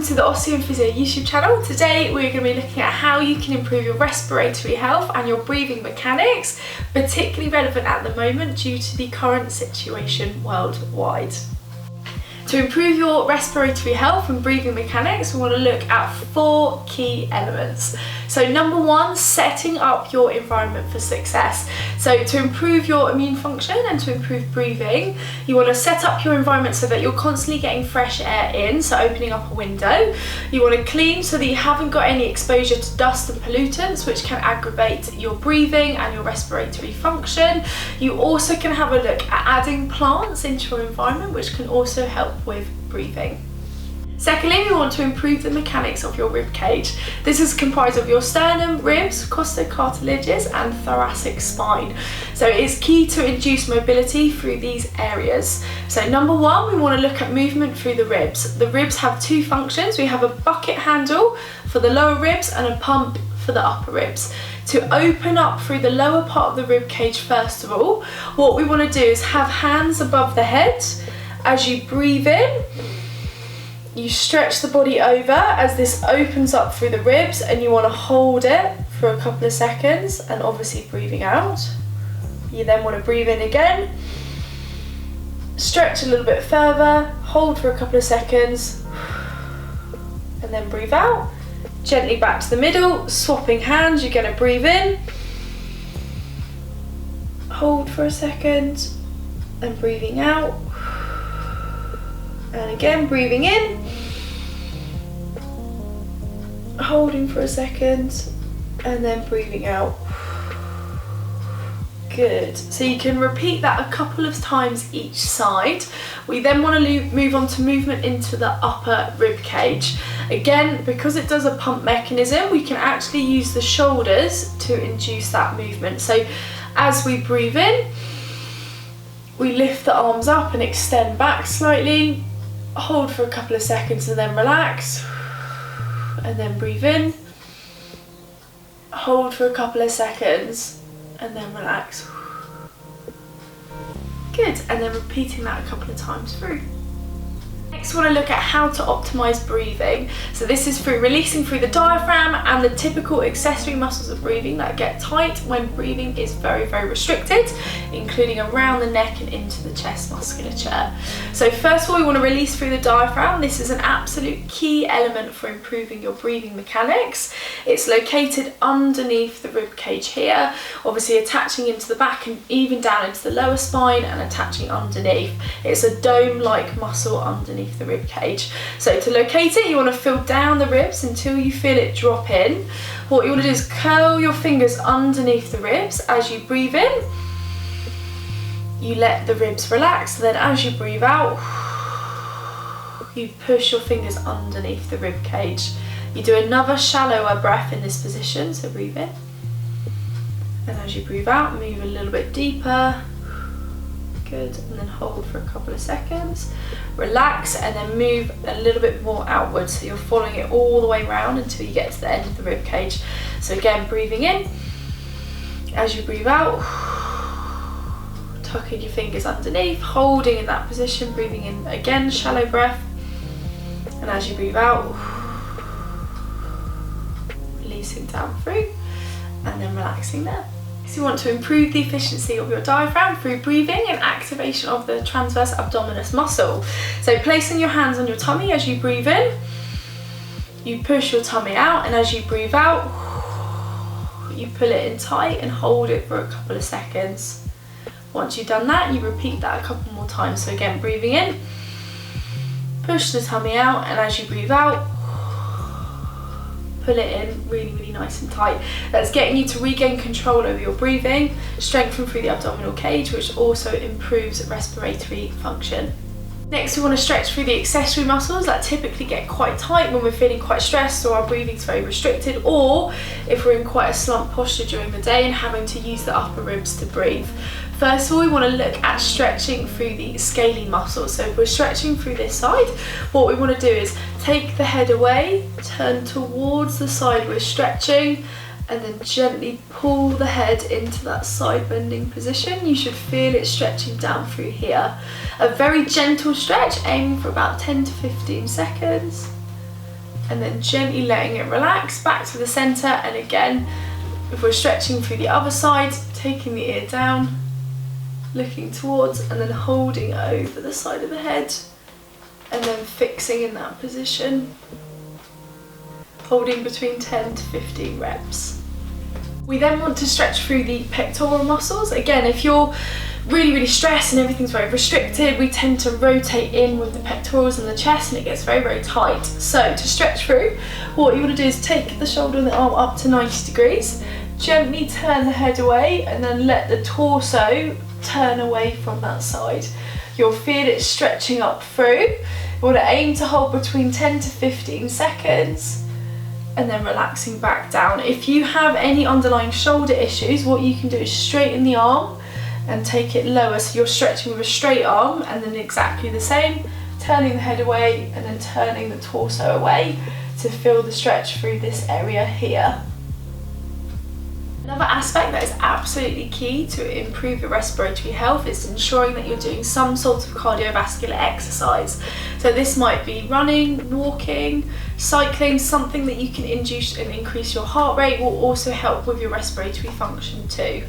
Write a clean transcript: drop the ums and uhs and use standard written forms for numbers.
welcome to the Osteo and Physio YouTube channel. Today we're going to be looking at how you can improve your respiratory health and your breathing mechanics, particularly relevant at the moment due to the current situation worldwide. To improve your respiratory health and breathing mechanics, we want to look at 4 key elements. So number 1, setting up your environment for success. So to improve your immune function and to improve breathing, you want to set up your environment so that you're constantly getting fresh air in, so opening up a window. You want to clean so that you haven't got any exposure to dust and pollutants, which can aggravate your breathing and your respiratory function. You also can have a look at adding plants into your environment, which can also help with breathing. Secondly, we want to improve the mechanics of your rib cage. This is comprised of your sternum, ribs, costocartilages and thoracic spine. So it's key to induce mobility through these areas. So number 1, we want to look at movement through the ribs. The ribs have 2 functions. We have a bucket handle for the lower ribs and a pump for the upper ribs. To open up through the lower part of the rib cage, first of all, what we want to do is have hands above the head. As you breathe in, you stretch the body over as this opens up through the ribs, and you want to hold it for a couple of seconds and obviously breathing out. You then want to breathe in again, stretch a little bit further, hold for a couple of seconds and then breathe out. Gently back to the middle, swapping hands. You're going to breathe in, hold for a second and breathing out. And again, breathing in, holding for a second, and then breathing out. Good. So you can repeat that a couple of times each side. We then want to move on to movement into the upper rib cage. Again, because it does a pump mechanism, we can actually use the shoulders to induce that movement. So as we breathe in, we lift the arms up and extend back slightly. Hold for a couple of seconds and then relax, and then breathe in, hold for a couple of seconds and then relax. Good, and then repeating that a couple of times through. Next, we want to look at how to optimize breathing. So this is through releasing through the diaphragm and the typical accessory muscles of breathing that get tight when breathing is very, very restricted, including around the neck and into the chest musculature. So first of all, we want to release through the diaphragm. This is an absolute key element for improving your breathing mechanics. It's located underneath the rib cage here, obviously attaching into the back and even down into the lower spine and attaching underneath. It's a dome-like muscle underneath the rib cage. So to locate it, you want to feel down the ribs until you feel it drop in. What you want to do is curl your fingers underneath the ribs. As you breathe in, you let the ribs relax, and then as you breathe out, you push your fingers underneath the rib cage. You do another shallower breath in this position, so breathe in, and as you breathe out, move a little bit deeper. Good, and then hold for a couple of seconds, relax, and then move a little bit more outwards, so you're following it all the way around until you get to the end of the rib cage. So again, breathing in, as you breathe out, tucking your fingers underneath, holding in that position, breathing in again, shallow breath, and as you breathe out, releasing down through, and then relaxing there. So you want to improve the efficiency of your diaphragm through breathing and activation of the transverse abdominis muscle. So placing your hands on your tummy as you breathe in, you push your tummy out, and as you breathe out, you pull it in tight and hold it for a couple of seconds. Once you've done that, you repeat that a couple more times. So again, breathing in, push the tummy out, and as you breathe out, pull it in really, really nice and tight. That's getting you to regain control over your breathing, strengthen through the abdominal cage, which also improves respiratory function. Next, we want to stretch through the accessory muscles that typically get quite tight when we're feeling quite stressed or our breathing's very restricted, or if we're in quite a slumped posture during the day and having to use the upper ribs to breathe. First of all, we want to look at stretching through the scalene muscles. So if we're stretching through this side, what we want to do is take the head away, turn towards the side we're stretching, and then gently pull the head into that side bending position. You should feel it stretching down through here. A very gentle stretch, aiming for about 10 to 15 seconds. and then gently letting it relax back to the centre. And again, if we're stretching through the other side, taking the ear down, looking towards, and then holding over the side of the head, and then fixing in that position, holding between 10 to 15 reps. We then want to stretch through the pectoral muscles. Again, if you're really stressed and everything's very restricted, we tend to rotate in with the pectorals and the chest, and it gets very tight. So to stretch through, what you want to do is take the shoulder and the arm up to 90 degrees, gently turn the head away, and then let the torso turn away from that side. You'll feel it stretching up through. You want to aim to hold between 10 to 15 seconds, and then relaxing back down. If you have any underlying shoulder issues, what you can do is straighten the arm and take it lower, so you're stretching with a straight arm, and then exactly the same, turning the head away and then turning the torso away to feel the stretch through this area here. Another aspect that is absolutely key to improve your respiratory health is ensuring that you're doing some sort of cardiovascular exercise. So this might be running, walking, cycling. Something that you can induce and increase your heart rate will also help with your respiratory function too.